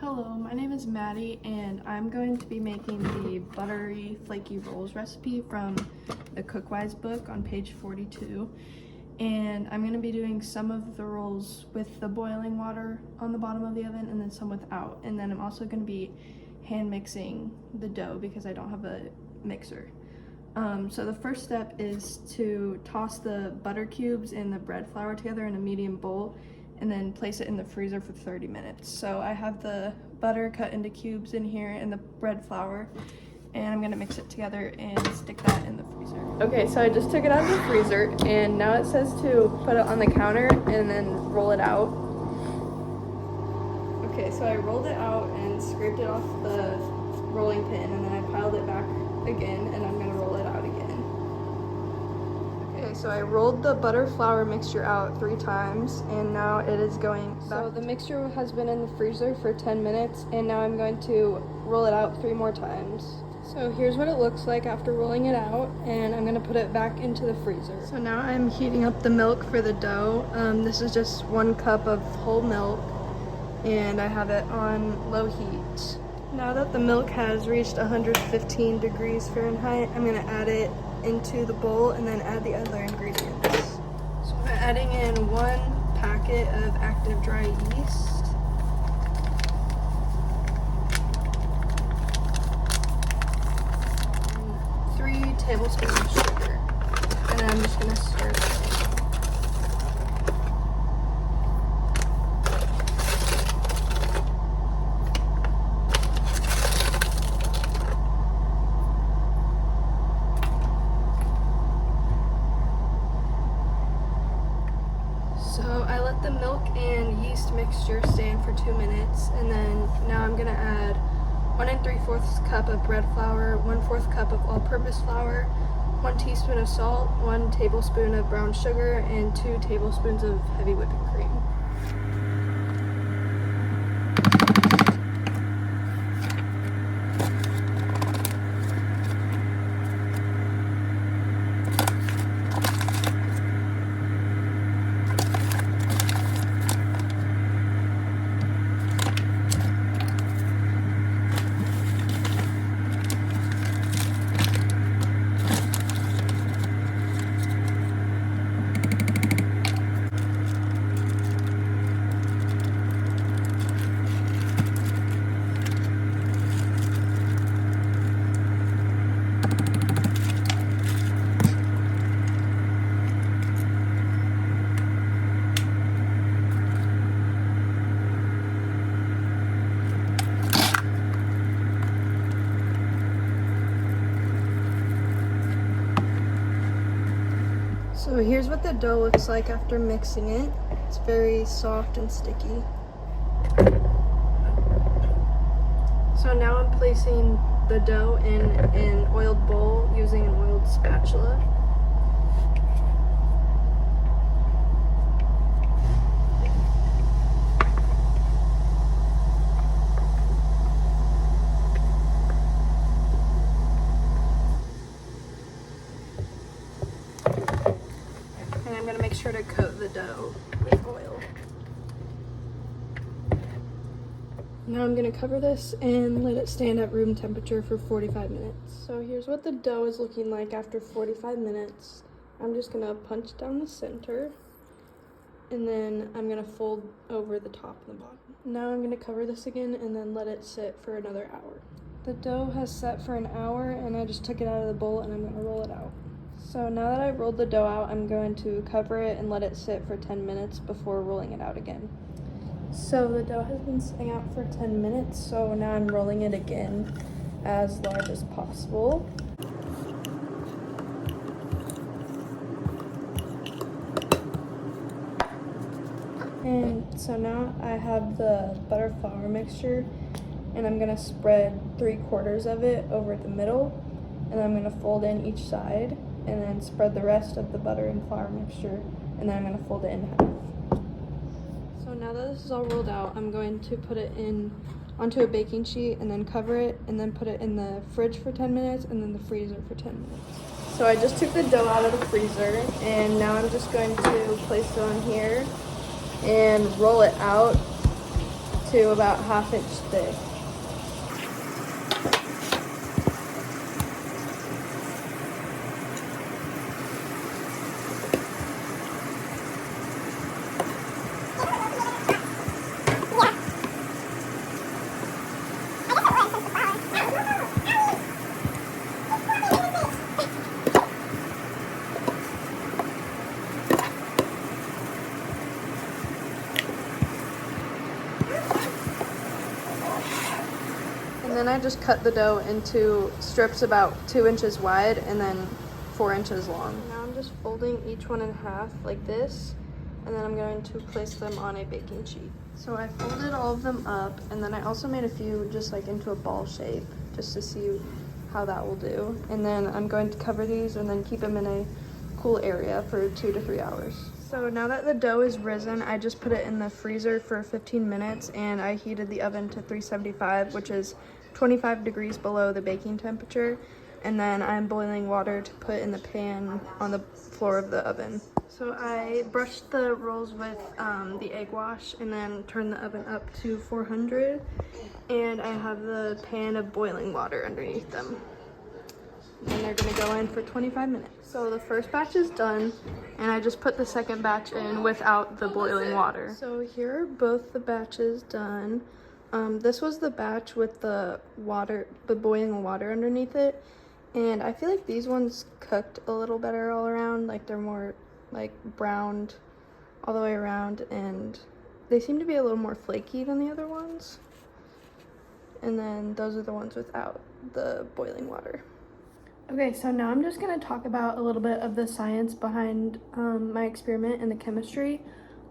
Hello, my name is Maddie and I'm going to be making the buttery flaky rolls recipe from the Cookwise book on page 42. And I'm going to be doing some of the rolls with the boiling water on the bottom of the oven and then some without. And then I'm also going to be hand mixing the dough because I don't have a mixer. So the first step is to toss the butter cubes and the bread flour together in a medium bowl and then place it in the freezer for 30 minutes. So I have the butter cut into cubes in here and the bread flour, and I'm gonna mix it together and stick that in the freezer. Okay, so I just took it out of the freezer and now it says to put it on the counter and then roll it out. Okay, so I rolled it out and scraped it off the rolling pin and then I piled it back again and I'm gonna roll it out again. Okay, so I rolled the butter flour mixture out 3 times and now it is going back. So the mixture has been in the freezer for 10 minutes and now I'm going to roll it out 3 more times. So here's what it looks like after rolling it out, and I'm gonna put it back into the freezer. So now I'm heating up the milk for the dough. This is just 1 cup of whole milk and I have it on low heat. Now that the milk has reached 115 degrees Fahrenheit, I'm gonna add it into the bowl and then add the other ingredients. So I'm adding in 1 packet of active dry yeast. 3 tablespoons of sugar. And then I'm just gonna stir it. So I let the milk and yeast mixture stand for 2 minutes, and then now I'm gonna add 1 3/4 cup of bread flour, 1/4 cup of all-purpose flour, 1 teaspoon of salt, 1 tablespoon of brown sugar, and 2 tablespoons of heavy whipping cream. So here's what the dough looks like after mixing it. It's very soft and sticky. So now I'm placing the dough in an oiled bowl using an oiled spatula. And I'm going to make sure to coat the dough with oil. Now I'm going to cover this and let it stand at room temperature for 45 minutes. So here's what the dough is looking like after 45 minutes. I'm just going to punch down the center and then I'm going to fold over the top and the bottom. Now I'm going to cover this again and then let it sit for another hour. The dough has set for an hour and I just took it out of the bowl and I'm going to roll it out. So now that I've rolled the dough out, I'm going to cover it and let it sit for 10 minutes before rolling it out again. So the dough has been sitting out for 10 minutes, so now I'm rolling it again as large as possible. And so now I have the butter flour mixture and I'm going to spread 3/4 of it over the middle and I'm going to fold in each side and then spread the rest of the butter and flour mixture, and then I'm going to fold it in half. So now that this is all rolled out, I'm going to put it in onto a baking sheet and then cover it and then put it in the fridge for 10 minutes and then the freezer for 10 minutes. So I just took the dough out of the freezer and now I'm just going to place it on here and roll it out to about 1/2 inch thick. And then I just cut the dough into strips about 2 inches wide and then 4 inches long. Now I'm just folding each one in half like this, and then I'm going to place them on a baking sheet. So I folded all of them up, and then I also made a few just like into a ball shape, just to see how that will do. And then I'm going to cover these and then keep them in a cool area for 2 to 3 hours. So now that the dough is risen, I just put it in the freezer for 15 minutes, and I heated the oven to 375, which is 25 degrees below the baking temperature. And then I'm boiling water to put in the pan on the floor of the oven. So I brushed the rolls with the egg wash and then turned the oven up to 400. And I have the pan of boiling water underneath them. And they're gonna go in for 25 minutes. So the first batch is done, and I just put the second batch in without the boiling water. So here are both the batches done. This was the batch with the boiling water underneath it. And I feel like these ones cooked a little better all around. Like they're more like browned all the way around, and they seem to be a little more flaky than the other ones. And then those are the ones without the boiling water. Okay, so now I'm just going to talk about a little bit of the science behind my experiment and the chemistry.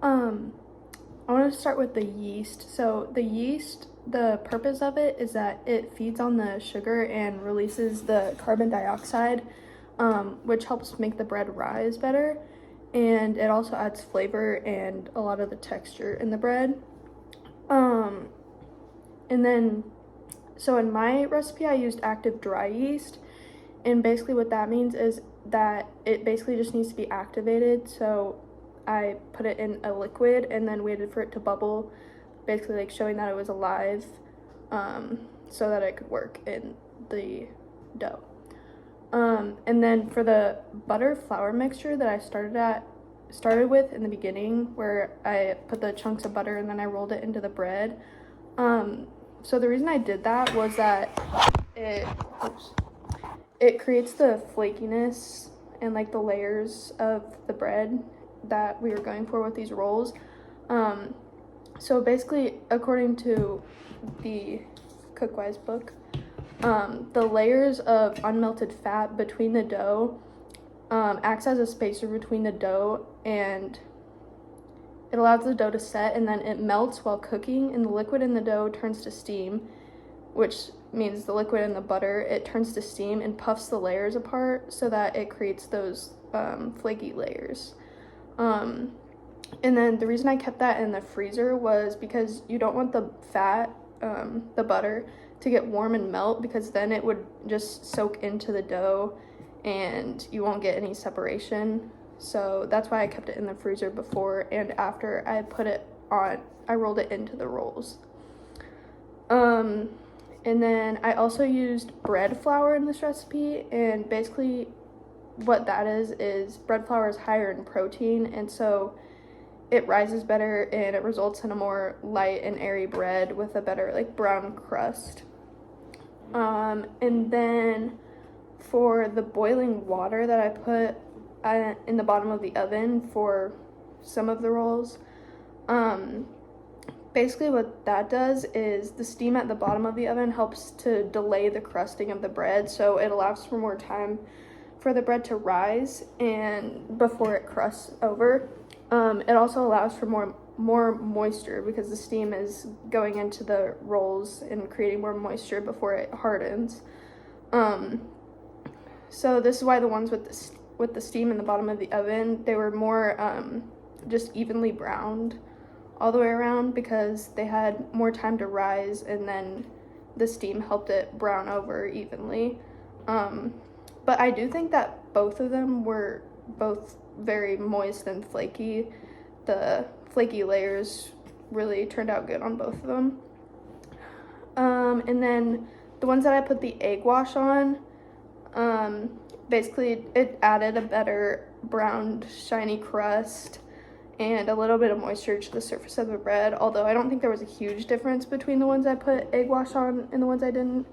I want to start with the yeast. So the yeast, the purpose of it is that it feeds on the sugar and releases the carbon dioxide, which helps make the bread rise better. And it also adds flavor and a lot of the texture in the bread. And then, so in my recipe, I used active dry yeast. And basically what that means is that it basically just needs to be activated. So I put it in a liquid and then waited for it to bubble, basically like showing that it was alive, so that it could work in the dough. And then for the butter flour mixture that I started with in the beginning, where I put the chunks of butter and then I rolled it into the bread. So the reason I did that was that it creates the flakiness and like the layers of the bread that we were going for with these rolls. So basically, according to the Cookwise book, the layers of unmelted fat between the dough acts as a spacer between the dough, and it allows the dough to set, and then it melts while cooking, and the liquid in the dough turns to steam, which means the liquid in the butter, it turns to steam and puffs the layers apart so that it creates those flaky layers. And then the reason I kept that in the freezer was because you don't want the fat, the butter, to get warm and melt, because then it would just soak into the dough and you won't get any separation. So that's why I kept it in the freezer before and after I put it on, I rolled it into the rolls. And then I also used bread flour in this recipe, and basically what that is bread flour is higher in protein, and so it rises better and it results in a more light and airy bread with a better like brown crust. And then for the boiling water that I put in the bottom of the oven for some of the rolls, basically what that does is the steam at the bottom of the oven helps to delay the crusting of the bread, so it allows for more time for the bread to rise and before it crusts over. It also allows for more moisture because the steam is going into the rolls and creating more moisture before it hardens. So this is why the ones with the steam in the bottom of the oven, they were more just evenly browned all the way around, because they had more time to rise and then the steam helped it brown over evenly. But I do think that both of them were both very moist and flaky. The flaky layers really turned out good on both of them. And then the ones that I put the egg wash on, basically it added a better browned shiny crust and a little bit of moisture to the surface of the bread, although I don't think there was a huge difference between the ones I put egg wash on and the ones I didn't.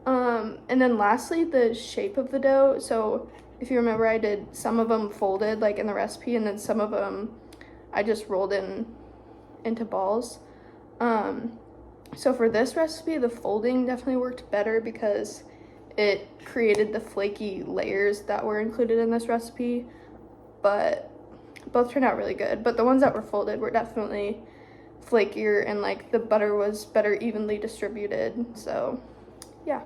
And then lastly, the shape of the dough. So if you remember, I did some of them folded like in the recipe, and then some of them I just rolled into balls. So for this recipe, the folding definitely worked better because it created the flaky layers that were included in this recipe, but both turned out really good. But the ones that were folded were definitely flakier, and like the butter was better evenly distributed. So yeah.